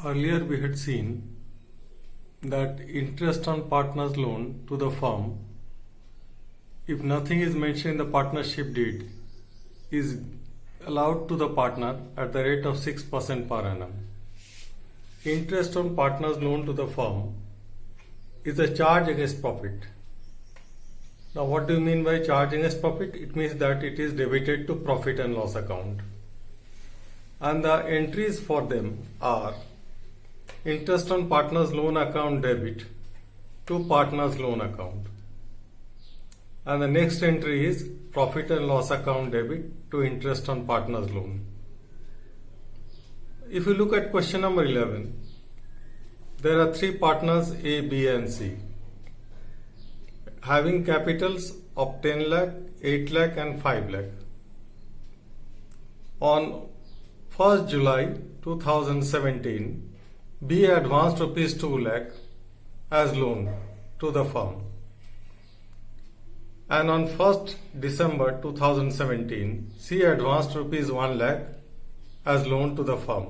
Earlier we had seen that interest on partner's loan to the firm, if nothing is mentioned in the partnership deed, is allowed to the partner at the rate of 6% per annum. Interest on partner's loan to the firm is a charge against profit. Now what do you mean by charge against profit? It means that it is debited to profit and loss account. And the entries for them are interest on partner's loan account debit to partner's loan account. And the next entry is profit and loss account debit to interest on partner's loan. If you look at question number 11, there are three partners A, B and C having capitals of 10 lakh, 8 lakh and 5 lakh. On 1st July 2017, B advanced rupees 2 lakh as loan to the firm. And on 1st December 2017, C advanced rupees 1 lakh as loan to the firm.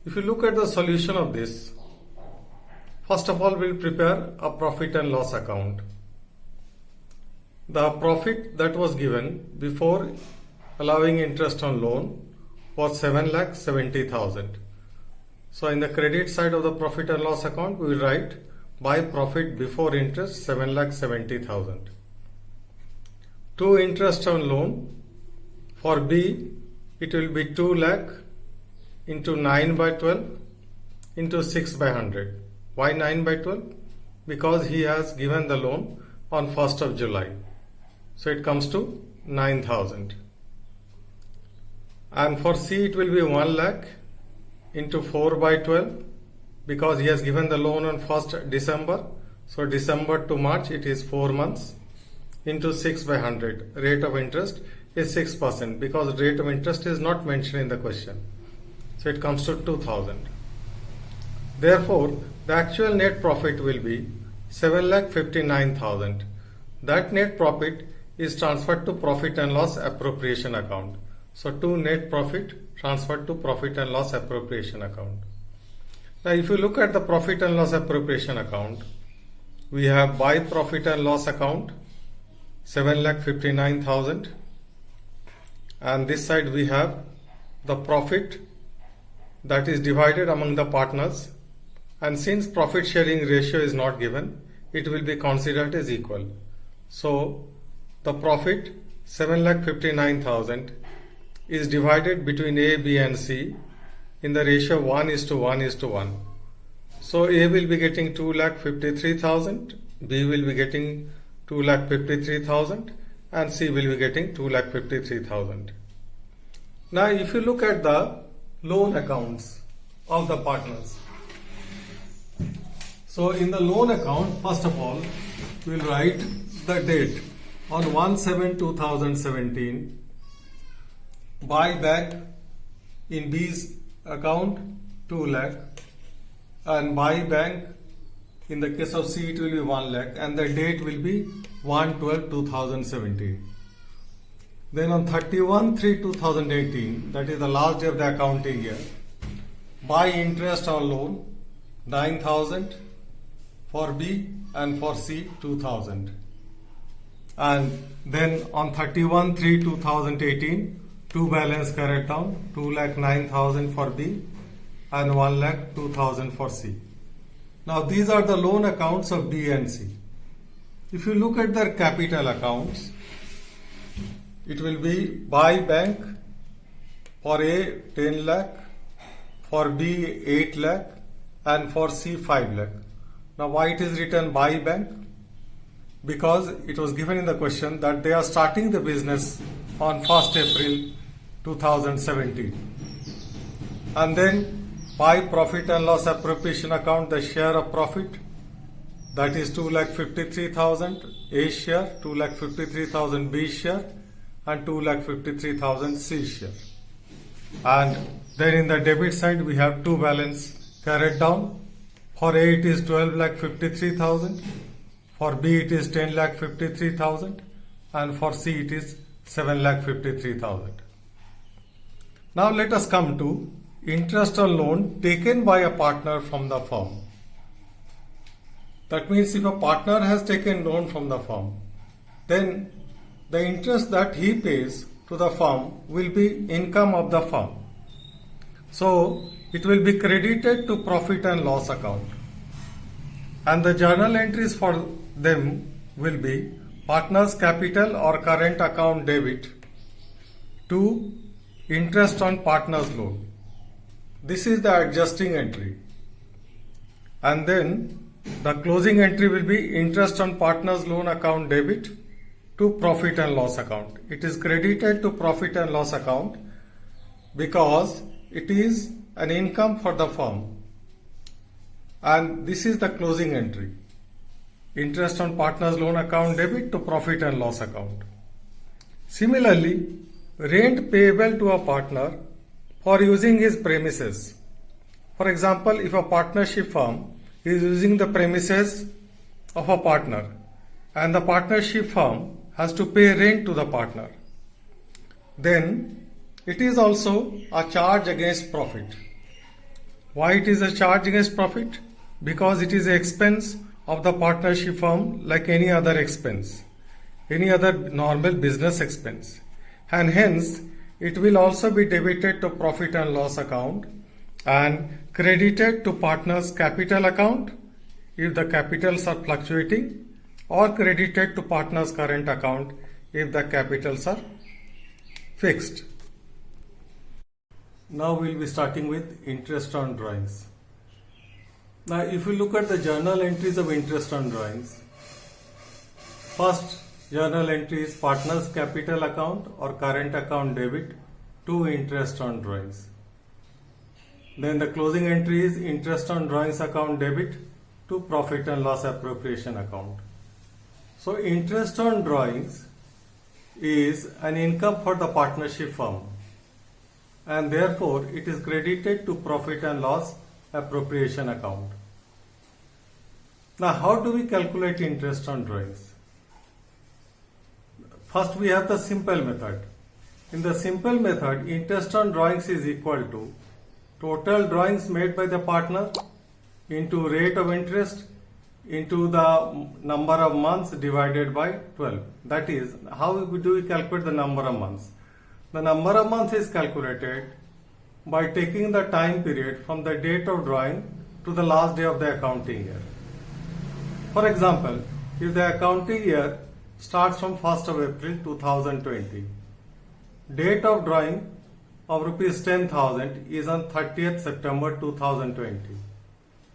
If you look at the solution of this, first of all, we'll prepare a profit and loss account. The profit that was given before allowing interest on loan was 7,70,000. So in the credit side of the profit and loss account, we will write by profit before interest 7,70,000. To interest on loan, for B, it will be 2 lakh into 9 by 12 into 6 by 100. Why 9 by 12? Because he has given the loan on 1st of July. So it comes to 9,000. And for C it will be 1 lakh into 4 by 12 because he has given the loan on 1st December. So December to March it is 4 months into 6 by 100. Rate of interest is 6% because rate of interest is not mentioned in the question. So it comes to 2,000. Therefore, the actual net profit will be 7,59,000. That net profit is transferred to profit and loss appropriation account. So to net profit transferred to profit and loss appropriation account. Now if you look at the profit and loss appropriation account, we have by profit and loss account 7,59,000, and this side we have the profit that is divided among the partners. And since profit sharing ratio is not given, it will be considered as equal. So the profit 7,59,000 is divided between A, B and C in the ratio 1:1:1. So A will be getting 2,53,000, B will be getting 2,53,000 and C will be getting 2,53,000. Now if you look at the loan accounts of the partners, so in the loan account, first of all, we will write the date on 1/7/2017, buy back in B's account 2 lakh and buy bank in the case of C it will be 1 lakh and the date will be 1/12/2017. Then on 31/3/2018, that is the last day of the accounting year, buy interest on loan 9,000 for B and for C 2,000. And then on 31/3/2018, two balance carried down, 2,09,000 for B and 1,02,000 for C. Now these are the loan accounts of B and C. If you look at their capital accounts, it will be by bank for A 10 lakh, for B 8 lakh and for C 5 lakh. Now why it is written by bank? Because it was given in the question that they are starting the business on 1st April 2017. And then by profit and loss appropriation account, the share of profit, that is 2,53,000 A share, 2,53,000 B share and 2,53,000 C share. And then in the debit side we have two balance carried down. For A it is 12,53,000, for B it is 10,53,000 and for C it is 7,53,000. Now let us come to interest on loan taken by a partner from the firm. That means if a partner has taken loan from the firm, then the interest that he pays to the firm will be income of the firm. So it will be credited to profit and loss account. And the journal entries for them will be partner's capital or current account debit to interest on partner's loan. This is the adjusting entry. And then the closing entry will be interest on partner's loan account debit to profit and loss account. It is credited to profit and loss account because it is an income for the firm. And this is the closing entry. Interest on partner's loan account debit to profit and loss account. Similarly, rent payable to a partner for using his premises. For example, if a partnership firm is using the premises of a partner and the partnership firm has to pay rent to the partner, then it is also a charge against profit. Why it is a charge against profit? Because it is an expense of the partnership firm like any other expense, any other normal business expense. And hence, it will also be debited to profit and loss account and credited to partner's capital account if the capitals are fluctuating, or credited to partner's current account if the capitals are fixed. Now we will be starting with interest on drawings. Now if you look at the journal entries of interest on drawings, first journal entry is partner's capital account or current account debit to interest on drawings. Then the closing entry is interest on drawings account debit to profit and loss appropriation account. So interest on drawings is an income for the partnership firm, and therefore it is credited to profit and loss appropriation account. Now how do we calculate interest on drawings? First we have the simple method. In the simple method, interest on drawings is equal to total drawings made by the partner into rate of interest into the number of months divided by 12. That is, how do we calculate the number of months? The number of months is calculated by taking the time period from the date of drawing to the last day of the accounting year. For example, if the accounting year starts from 1st of April 2020, date of drawing of rupees 10,000 is on 30th September 2020,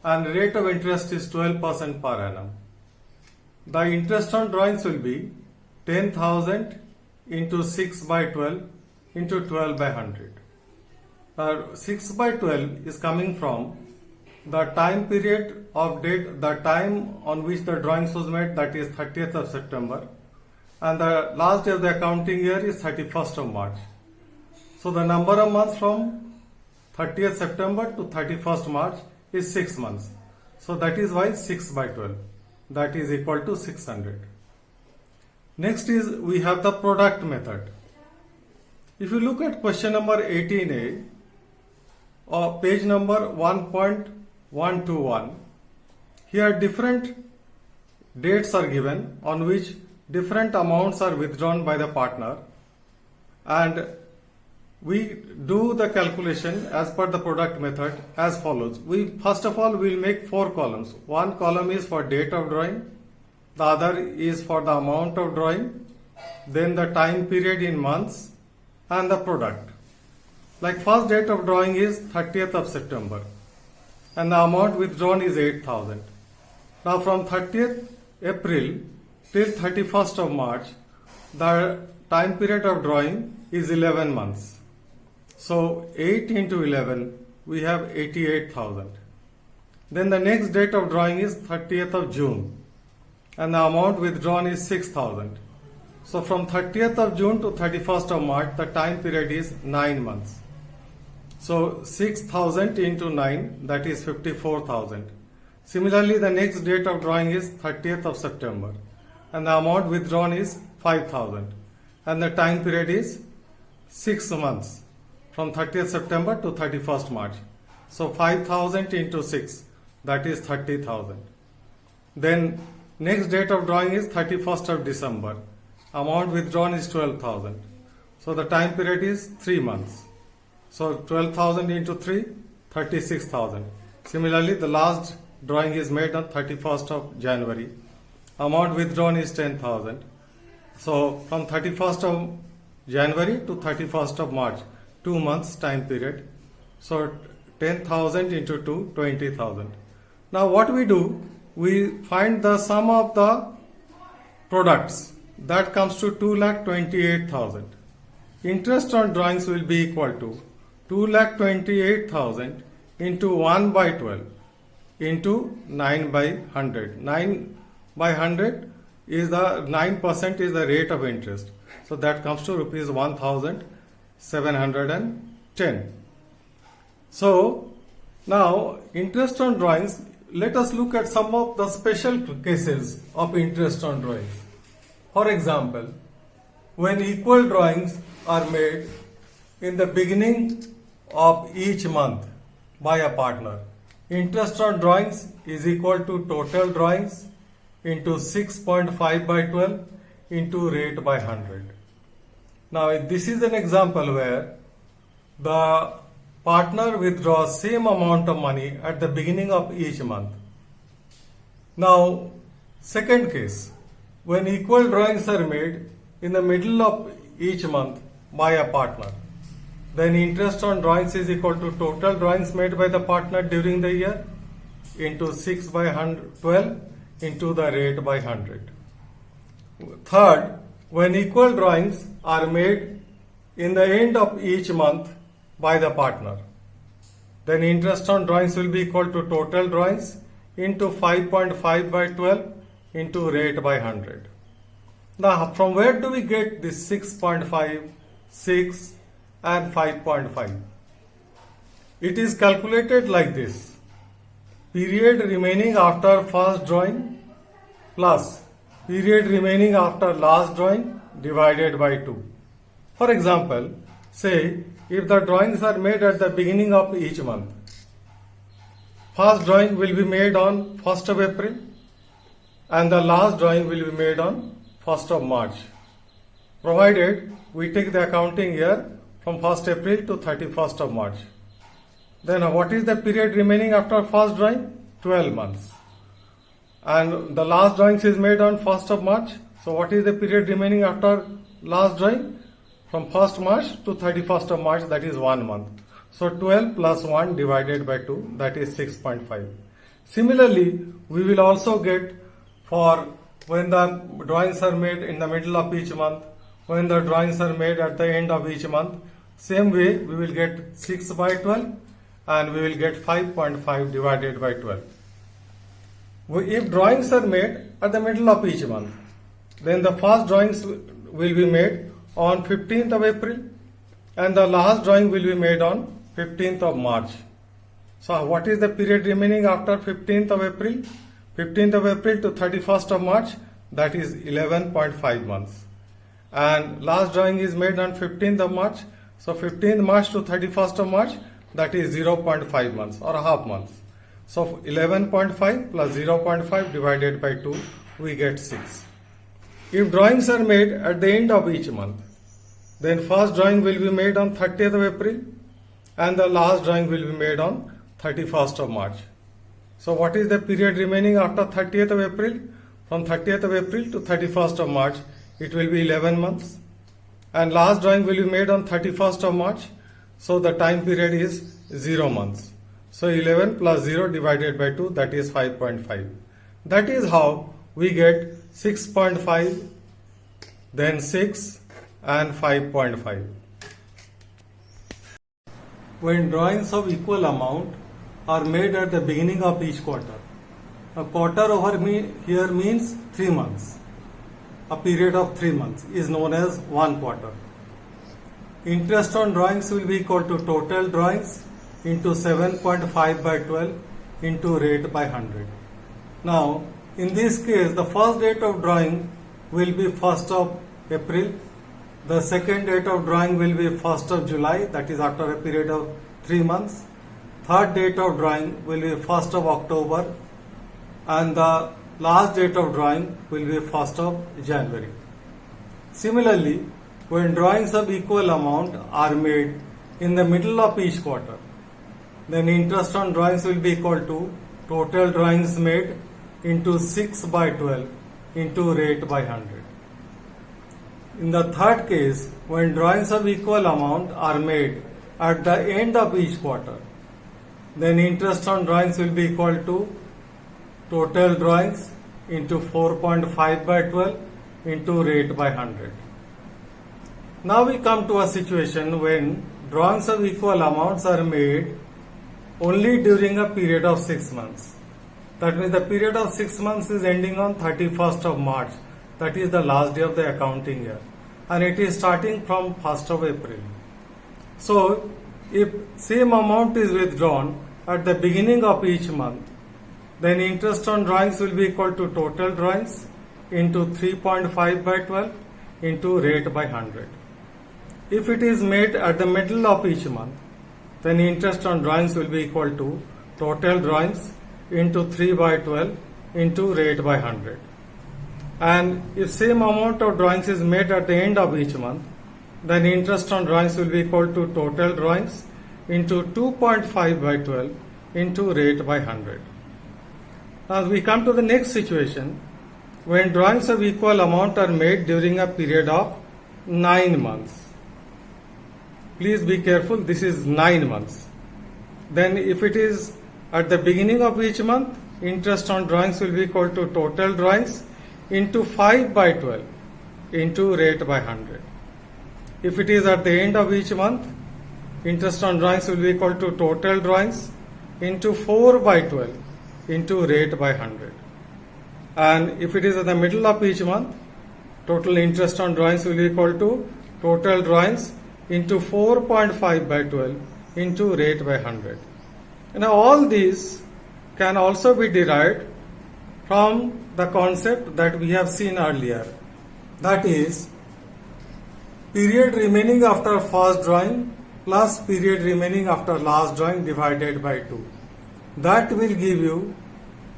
and rate of interest is 12% per annum. The interest on drawings will be 10,000 into 6 by 12 into 12 by 100. 6 by 12 is coming from the time period of date, the time on which the drawings was made, that is 30th of September, and the last day of the accounting year is 31st of March. So the number of months from 30th September to 31st March is 6 months. So that is why 6 by 12, that is equal to 600. Next is we have the product method. If you look at question number 18a or page number 1.121, here different dates are given on which different amounts are withdrawn by the partner, and we do the calculation as per the product method as follows. We first of all will make 4 columns. One column is for date of drawing, the other is for the amount of drawing, then the time period in months, and the product. Like first date of drawing is 30th of September and the amount withdrawn is 8,000. Now from 30th April till 31st of March, the time period of drawing is 11 months. So 8 into 11, we have 88,000. Then the next date of drawing is 30th of June and the amount withdrawn is 6,000. So from 30th of June to 31st of March, the time period is 9 months. So 6,000 into 9, that is 54,000. Similarly, the next date of drawing is 30th of September and the amount withdrawn is 5,000 and the time period is 6 months. from 30th September to 31st March. So 5,000 into 6, that is 30,000. Then next date of drawing is 31st of December. Amount withdrawn is 12,000. So the time period is 3 months. So 12,000 into 3, 36,000. Similarly, the last drawing is made on 31st of January. Amount withdrawn is 10,000. So from 31st of January to 31st of March, 2 months time period. So 10,000 into 2, 20,000. Now what we do, we find the sum of the products. That comes to 2,28,000. Interest on drawings will be equal to 2,28,000 into 1 by 12 into 9 by 100. 9 by 100 is the 9% is the rate of interest. So that comes to rupees 1,710. So now interest on drawings, let us look at some of the special cases of interest on drawings. For example, when equal drawings are made in the beginning of each month by a partner, interest on drawings is equal to total drawings into 6.5 by 12 into rate by 100. Now this is an example where the partner withdraws same amount of money at the beginning of each month. Now second case, when equal drawings are made in the middle of each month by a partner, then interest on drawings is equal to total drawings made by the partner during the year into 6 by 12 into the rate by 100. Third, when equal drawings are made in the end of each month by the partner, then interest on drawings will be equal to total drawings into 5.5 by 12 into rate by 100. Now from where do we get this 6.5, 6 and 5.5? It is calculated like this: period remaining after first drawing plus period remaining after last drawing divided by 2. For example, say if the drawings are made at the beginning of each month, first drawing will be made on 1st of April and the last drawing will be made on 1st of March, provided we take the accounting year from 1st April to 31st of March. Then what is the period remaining after first drawing? 12 months. And the last drawings is made on 1st of March. So what is the period remaining after last drawing? From 1st March to 31st of March, that is 1 month. So 12 plus 1 divided by 2, that is 6.5. Similarly, we will also get for when the drawings are made in the middle of each month, when the drawings are made at the end of each month, same way we will get 6 by 12 and we will get 5.5 divided by 12. If drawings are made at the middle of each month, then the first drawings will be made on 15th of April and the last drawing will be made on 15th of March. So what is the period remaining after 15th of April? 15th of April to 31st of March, that is 11.5 months. And last drawing is made on 15th of March. So 15th March to 31st of March, that is 0.5 months or a half month. So 11.5 plus 0.5 divided by 2, we get 6. If drawings are made at the end of each month, then first drawing will be made on 30th of April and the last drawing will be made on 31st of March. So what is the period remaining after 30th of April? From 30th of April to 31st of March, it will be 11 months. And last drawing will be made on 31st of March. So the time period is 0 months. So 11 plus 0 divided by 2, that is 5.5. That is how we get 6.5, then 6 and 5.5. When drawings of equal amount are made at the beginning of each quarter, a quarter over here means 3 months. A period of 3 months is known as 1 quarter. Interest on drawings will be equal to total drawings into 7.5 by 12 into rate by 100. Now, in this case, the first date of drawing will be 1st of April The second date of drawing will be 1st of July, that is after a period of 3 months. Third date of drawing will be 1st of October, and the last date of drawing will be 1st of January. Similarly, when drawings of equal amount are made in the middle of each quarter, then interest on drawings will be equal to total drawings made into 6 by 12 into rate by 100. In the third case, when drawings of equal amount are made at the end of each quarter, then interest on drawings will be equal to total drawings into 4.5 by 12 into rate by 100. Now we come to a situation when drawings of equal amounts are made only during a period of 6 months. That means the period of 6 months is ending on 31st of March. That is the last day of the accounting year. And it is starting from 1st of April. So, if same amount is withdrawn at the beginning of each month, then interest on drawings will be equal to total drawings into 3.5 by 12 into rate by 100. If it is made at the middle of each month, then interest on drawings will be equal to total drawings into 3 by 12 into rate by 100. And if same amount of drawings is made at the end of each month, then interest on drawings will be equal to total drawings into 2.5 by 12 into rate by 100. Now we come to the next situation when drawings of equal amount are made during a period of 9 months. Please be careful, this is 9 months. Then if it is at the beginning of each month, interest on drawings will be equal to total drawings into 5 by 12 into rate by 100. If it is at the end of each month, interest on drawings will be equal to total drawings into 4 by 12 into rate by 100. And if it is at the middle of each month, total interest on drawings will be equal to total drawings into 4.5 by 12 into rate by 100. Now all these can also be derived from the concept that we have seen earlier. That is, period remaining after first drawing plus period remaining after last drawing divided by 2. That will give you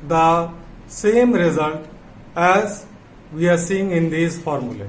the same result as we are seeing in these formulae.